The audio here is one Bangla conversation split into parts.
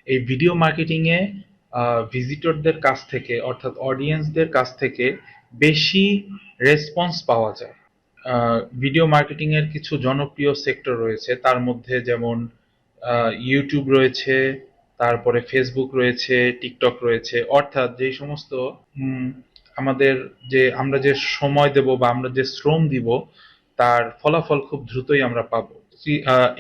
এই ভিডিও মার্কেটিংয়ে ভিজিটরদের কাছ থেকে অর্থাৎ অডিয়েন্সদের কাছ থেকে বেশি রেসপন্স পাওয়া যায়। ভিডিও মার্কেটিং এর কিছু জনপ্রিয় সেক্টর রয়েছে, তার মধ্যে যেমন ইউটিউব রয়েছে, তারপরে ফেসবুক রয়েছে, টিকটক রয়েছে। অর্থাৎ যে সমস্ত উম, আমাদের আমরা যে সময় দেব বা আমরা যে শ্রম দিব তার ফলাফল খুব দ্রুতই আমরা পাবো।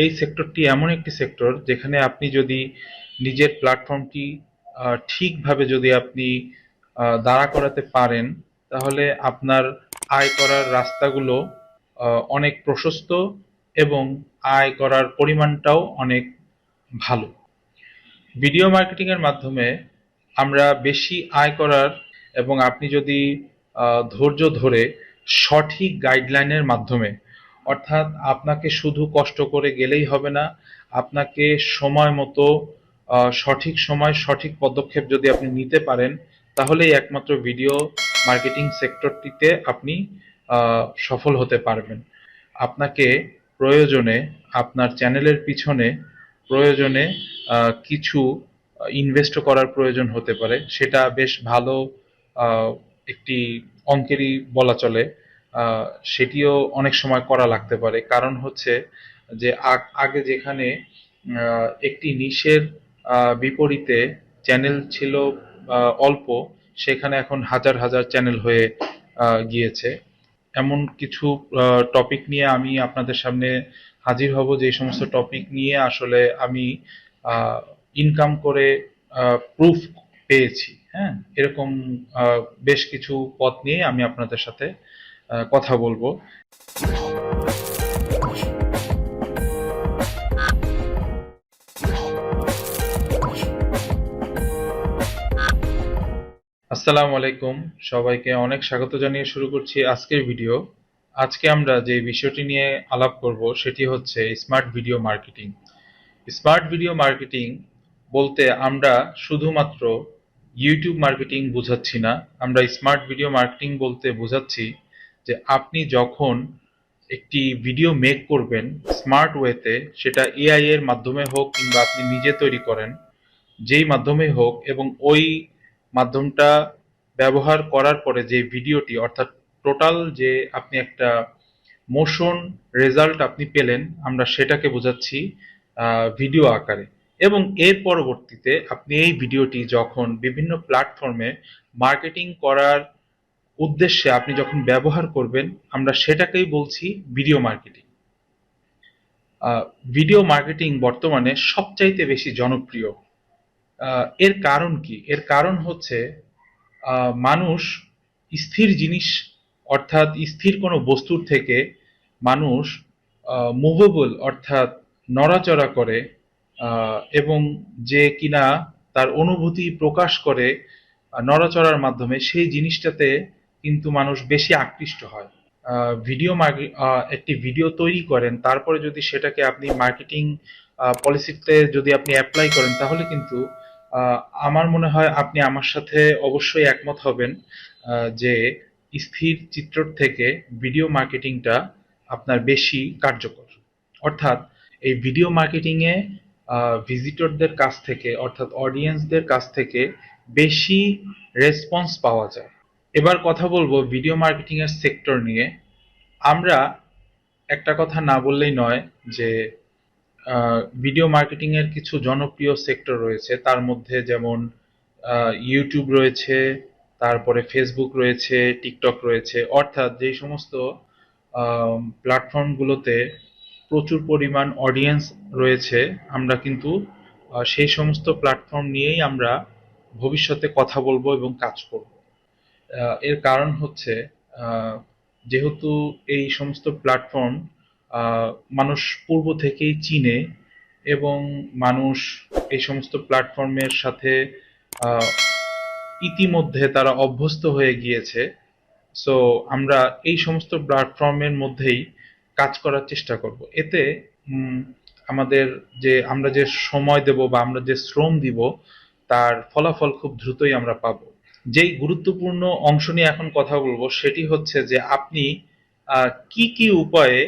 এই সেক্টরটি এমন একটি সেক্টর যেখানে আপনি যদি নিজের প্ল্যাটফর্মটি ঠিকভাবে যদি আপনি দাঁড়া করাতে পারেন, তাহলে আপনার আয় করার রাস্তাগুলো অনেক প্রশস্ত এবং আয় করার পরিমাণটাও অনেক ভালো। ভিডিও মার্কেটিং এর মাধ্যমে আমরা বেশি আয় করার এবং আপনি যদি ধৈর্য ধরে সঠিক গাইডলাইনের মাধ্যমে, অর্থাৎ আপনাকে শুধু কষ্ট করে গেলেই হবে না, আপনাকে সময় মতো সঠিক সময় সঠিক পদক্ষেপ যদি আপনি নিতে পারেন, তাহলেই একমাত্র ভিডিও মার্কেটিং সেক্টরটিতে আপনি সফল হতে পারবেন। আপনাকে প্রয়োজনে আপনার চ্যানেলের পিছনে প্রয়োজনে কিছু ইনভেস্ট করার প্রয়োজন হতে পারে, সেটা বেশ ভালো আহ, একটি অঙ্কেরই বলা চলে। সেটিও অনেক সময় করা লাগতে পারে, কারণ হচ্ছে যে আগে যেখানে একটি নিশের বিপরীতে চ্যানেল ছিল অল্প, সেখানে এখন হাজার হাজার চ্যানেল হয়ে গিয়েছে। এমন কিছু টপিক নিয়ে আমি আপনাদের সামনে হাজির হব, যে সমস্ত টপিক নিয়ে আসলে আমি ইনকাম করে প্রুফ পেয়েছি। হ্যাঁ, এরকম বেশ কিছু পথ নিয়ে আমি আপনাদের সাথে কথা বলবো। আসসালামু আলাইকুম, সবাইকে অনেক স্বাগত জানিয়ে শুরু করছি আজকের ভিডিও। আজকে আমরা যে বিষয়টি নিয়ে আলাপ করব সেটি হচ্ছে smart video marketing. Smart video marketing বলতে আমরা শুধুমাত্র ইউটিউব মার্কেটিং বোঝাচ্ছি না। আমরা স্মার্ট ভিডিও মার্কেটিং বলতে বোঝাচ্ছি যে আপনি যখন একটি ভিডিও মেক করবেন স্মার্ট ওয়েতে, সেটা এআই এর মাধ্যমে হোক কিংবা আপনি নিজে তৈরি করেন, যেই মাধ্যমে হোক, এবং ওই মাধ্যমটা ব্যবহার করার পরে যে ভিডিওটি, অর্থাৎ টোটাল যে আপনি একটা মোশন রেজাল্ট আপনি পেলেন, আমরা সেটাকে বোঝাচ্ছি ভিডিও আকারে। এবং এর পরবর্তীতে আপনি এই ভিডিওটি যখন বিভিন্ন প্ল্যাটফর্মে মার্কেটিং করার উদ্দেশ্যে আপনি যখন ব্যবহার করবেন, আমরা সেটাকেই বলছি ভিডিও মার্কেটিং। ভিডিও মার্কেটিং বর্তমানে সবচাইতে বেশি জনপ্রিয়। এর কারণ কি? এর কারণ হচ্ছে মানুষ স্থির জিনিস, অর্থাৎ স্থির কোনো বস্তুর থেকে মানুষ মুভেবল অর্থাৎ নড়াচড়া করে, এবং যে কিনা তার অনুভূতি প্রকাশ করে নড়াচড়ার মাধ্যমে, সেই জিনিসটাতে কিন্তু মানুষ বেশি আকৃষ্ট হয়। একটি ভিডিও তৈরি করেন, তারপরে যদি সেটাকে আপনি মার্কেটিং পলিসিতে যদি আপনি অ্যাপ্লাই করেন, তাহলে কিন্তু আহ, আমার মনে হয় আপনি আমার সাথে অবশ্যই একমত হবেন যে স্থির চিত্র থেকে ভিডিও মার্কেটিংটা আপনার বেশি কার্যকর। অর্থাৎ এই ভিডিও মার্কেটিং এ ভিজিটরদের কাছ থেকে অর্থাৎ অডিয়েন্সদের কাছ থেকে বেশি রেসপন্স পাওয়া যায়। এবার কথা বলবো ভিডিও মার্কেটিং এর সেক্টর নিয়ে। আমরা একটা কথা না বললেই নয় যে ভিডিও মার্কেটিং এর কিছু জনপ্রিয় সেক্টর রয়েছে, তার মধ্যে যেমন ইউটিউব রয়েছে, তারপরে ফেসবুক রয়েছে, টিকটক রয়েছে। অর্থাৎ যেই সমস্ত প্ল্যাটফর্মগুলোতে প্রচুর পরিমাণ অডিয়েন্স রয়েছে, আমরা কিন্তু সেই সমস্ত প্ল্যাটফর্ম নিয়েই আমরা ভবিষ্যতে কথা বলবো এবং কাজ করব। এর কারণ হচ্ছে আহ, যেহেতু এই সমস্ত প্ল্যাটফর্ম মানুষ পূর্ব থেকেই চিনে, এবং মানুষ এই সমস্ত প্ল্যাটফর্মের সাথে আহ, ইতিমধ্যে তারা অভ্যস্ত হয়ে গিয়েছে। সো আমরা এই সমস্ত প্ল্যাটফর্মের মধ্যেই কাজ করার চেষ্টা করব। এতে উম, আমাদের আমরা যে সময় দেব বা আমরা যে শ্রম দিব তার ফলাফল খুব দ্রুতই আমরা পাবো। যেই গুরুত্বপূর্ণ অংশ নিয়ে এখন কথা বলবো সেটি হচ্ছে যে আপনি কি কি উপায়ে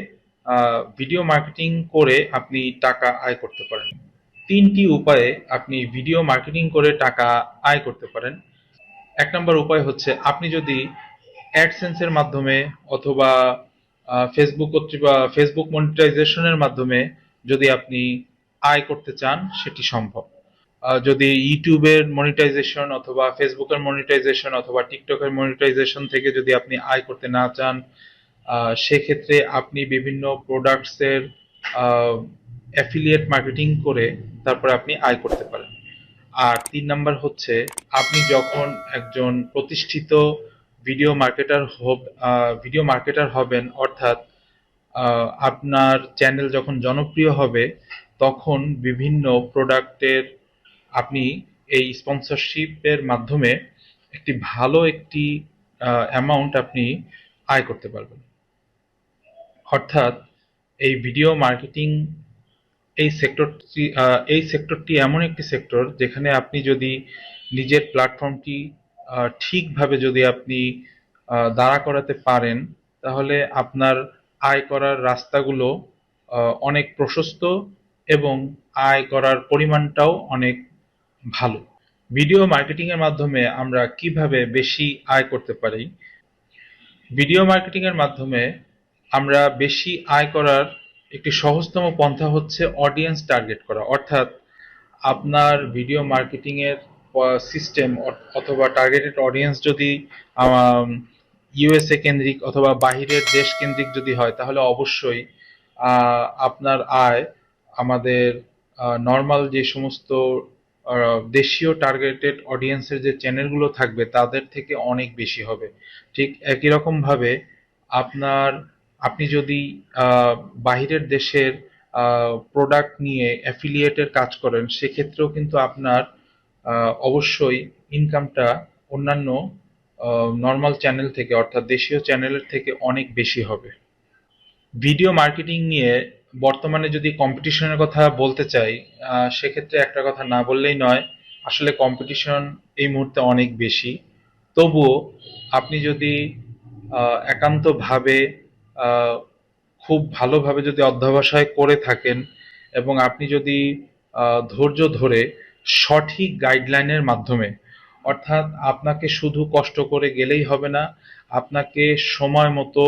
ভিডিও মার্কেটিং করে আপনি টাকা আয় করতে পারেন। তিনটি উপায়ে আপনি ভিডিও মার্কেটিং করে টাকা আয় করতে পারেন। এক নম্বর উপায় হচ্ছে, আপনি যদি অ্যাডসেন্সের মাধ্যমে অথবা ফেসবুক মনিটাইজেশনের মাধ্যমে যদি আপনি আয় করতে চান, সেটি সম্ভব। যদি ইউটিউবের মনিটাইজেশন অথবা ফেসবুকের মনিটাইজেশন অথবা টিকটকের মনিটাইজেশন থেকে যদি আপনি আয় করতে না চান, সেক্ষেত্রে আপনি বিভিন্ন প্রোডাক্টসের অ্যাফিলিয়েট মার্কেটিং করে তারপরে আপনি আয় করতে পারেন। আর তিন নাম্বার হচ্ছে, আপনি যখন একজন প্রতিষ্ঠিত ভিডিও মার্কেটার ভিডিও মার্কেটার হবেন, অর্থাৎ আপনার চ্যানেল যখন জনপ্রিয় হবে, তখন বিভিন্ন প্রোডাক্টের আপনি এই স্পন্সরশিপের মাধ্যমে একটি অ্যামাউন্ট আপনি আয় করতে পারবেন। অর্থাৎ এই ভিডিও মার্কেটিং এই সেক্টরটি এমন একটি সেক্টর যেখানে আপনি যদি নিজের প্ল্যাটফর্মটি ঠিকভাবে যদি আপনি দাঁড়া করাতে পারেন, তাহলে আপনার আয় করার রাস্তাগুলো অনেক প্রশস্ত এবং আয় করার পরিমাণটাও অনেক ভালো। ভিডিও মার্কেটিং এর মাধ্যমে আমরা কিভাবে বেশি আয় করতে পারি? ভিডিও মার্কেটিং এর মাধ্যমে আমরা বেশি আয় করার একটি সহজতম পন্থা হচ্ছে অডিয়েন্স টার্গেট করা। অর্থাৎ আপনার ভিডিও মার্কেটিং এর সিস্টেম অথবা টার্গেটেড অডিয়েন্স যদি ইউএসএ কেন্দ্রিক অথবা বাহিরের দেশ কেন্দ্রিক যদি হয়, তাহলে অবশ্যই আপনার আয় আমাদের নর্মাল যে সমস্ত দেশীয় টার্গেটেড অডিয়েন্সের যে চ্যানেলগুলো থাকবে তাদের থেকে অনেক বেশি হবে। ঠিক একই রকম ভাবে আপনার আপনি যদি বাহিরের দেশের প্রোডাক্ট নিয়ে অ্যাফিলিয়েটের কাজ করেন, সেক্ষেত্রেও কিন্তু আপনার অবশ্যই ইনকামটা অন্যান্য নর্মাল চ্যানেল থেকে অর্থাৎ দেশীয় চ্যানেলের থেকে অনেক বেশি হবে। ভিডিও মার্কেটিং নিয়ে বর্তমানে যদি কম্পিটিশনের কথা বলতে চাই, সেক্ষেত্রে একটা কথা না বললেই নয়। আসলে কম্পিটিশন এই মুহূর্তে অনেক বেশি। তবুও আপনি যদি একান্তভাবে আহ, খুব ভালোভাবে যদি অধ্যবসায় করে থাকেন এবং আপনি যদি ধৈর্য ধরে সঠিক গাইডলাইনের মাধ্যমে, অর্থাৎ আপনাকে শুধু কষ্ট করে গেলেই হবে না, আপনাকে সময় মতো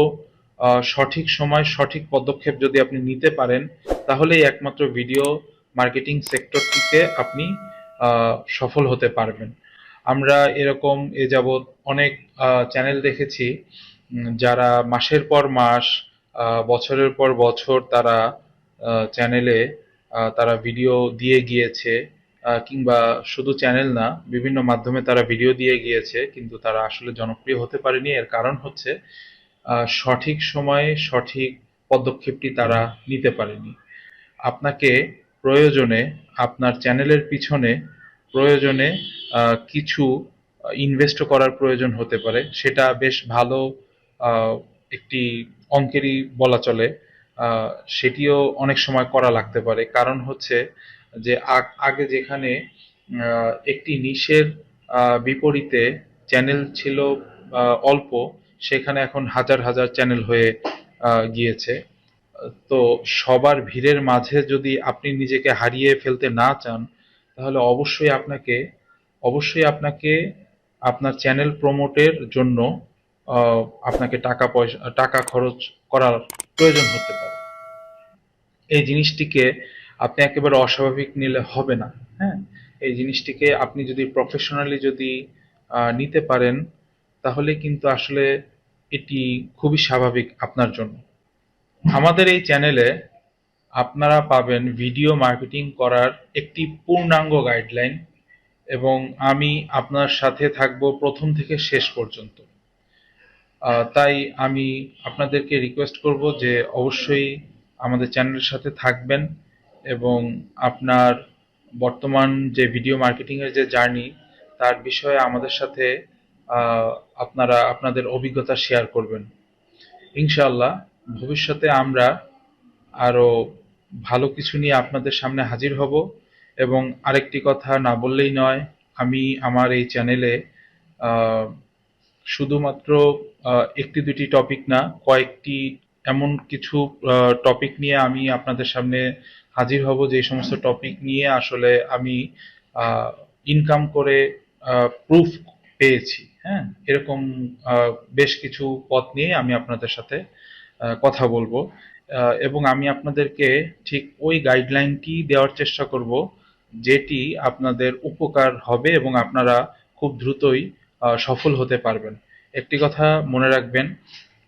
সঠিক সময় সঠিক পদক্ষেপ যদি আপনি নিতে পারেন, তাহলেই একমাত্র ভিডিও মার্কেটিং সেক্টরটিতে আপনি সফল হতে পারবেন। আমরা এরকম এ যাবৎ অনেক চ্যানেল দেখেছি, যারা মাসের পর মাস, বছরের পর বছর তারা চ্যানেলে তারা ভিডিও দিয়ে গিয়েছে, কিংবা শুধু চ্যানেল না, বিভিন্ন মাধ্যমে তারা ভিডিও দিয়ে গিয়েছে, কিন্তু তারা আসলে জনপ্রিয় হতে পারেনি। এর কারণ হচ্ছে সঠিক সময়ে সঠিক পদক্ষেপটি তারা নিতে পারেনি। আপনাকে প্রয়োজনে আপনার চ্যানেলের পিছনে প্রয়োজনে কিছু ইনভেস্ট করার প্রয়োজন হতে পারে। সেটা বেশ ভালো আহ, একটি অঙ্কেরই বলা চলে। আহ, সেটিও অনেক সময় করা লাগতে পারে। কারণ হচ্ছে যে আগে যেখানে একটি নিশের বিপরীতে চ্যানেল ছিল অল্প, সেখানে এখন হাজার হাজার চ্যানেল হয়ে গিয়েছে। তো সবার ভিড়ের মাঝে যদি আপনি নিজেকে হারিয়ে ফেলতে না চান, তাহলে অবশ্যই আপনাকে আপনার চ্যানেল প্রমোটের জন্য আপনাকে টাকা খরচ করার প্রয়োজন হতে পারে। এই জিনিসটিকে আপনি একেবারে অস্বাভাবিক নিলে হবে না। হ্যাঁ, এই জিনিসটিকে আপনি যদি প্রফেশনালি যদি নিতে পারেন, তাহলে কিন্তু আসলে এটি খুবই স্বাভাবিক আপনার জন্য। আমাদের এই চ্যানেলে আপনারা পাবেন ভিডিও মার্কেটিং করার একটি পূর্ণাঙ্গ গাইডলাইন, এবং আমি আপনার সাথে থাকব প্রথম থেকে শেষ পর্যন্ত। তাই আমি আপনাদেরকে রিকোয়েস্ট করব যে অবশ্যই আমাদের চ্যানেলের সাথে থাকবেন এবং আপনার বর্তমান যে ভিডিও মার্কেটিং এর যে জার্নি, তার বিষয়ে আমাদের সাথে আপনারা আপনাদের অভিজ্ঞতা শেয়ার করবেন। ইনশাআল্লাহ ভবিষ্যতে আমরা আরো ভালো কিছু নিয়ে আপনাদের সামনে হাজির হব। এবং আরেকটি কথা না বললেই নয়, আমি আমার এই চ্যানেলে শুধুমাত্র একটি দুটি টপিক না, কয়েকটি এমন কিছু টপিক নিয়ে আমি আপনাদের সামনে হাজির হব, যে সমস্ত টপিক নিয়ে আসলে আমি ইনকাম করে প্রুফ পেয়েছি। হ্যাঁ, এরকম বেশ কিছু পথ নিয়ে আমি আপনাদের সাথে কথা বলবো, এবং আমি আপনাদেরকে ঠিক ওই গাইডলাইনটি দেওয়ার চেষ্টা করব যেটি আপনাদের উপকার হবে এবং আপনারা খুব দ্রুতই সফল হতে পারবেন। একটি কথা মনে রাখবেন,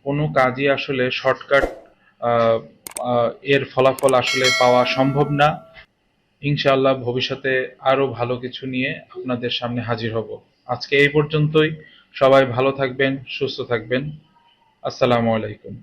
কোনো কাজই আসলে শর্টকাট এর ফলাফল আসলে পাওয়া সম্ভব না। ইনশাআল্লাহ ভবিষ্যতে আরো ভালো কিছু নিয়ে আপনাদের সামনে হাজির হব। আজকে এই পর্যন্তই। সবাই ভালো থাকবেন, সুস্থ থাকবেন। আসসালামু আলাইকুম।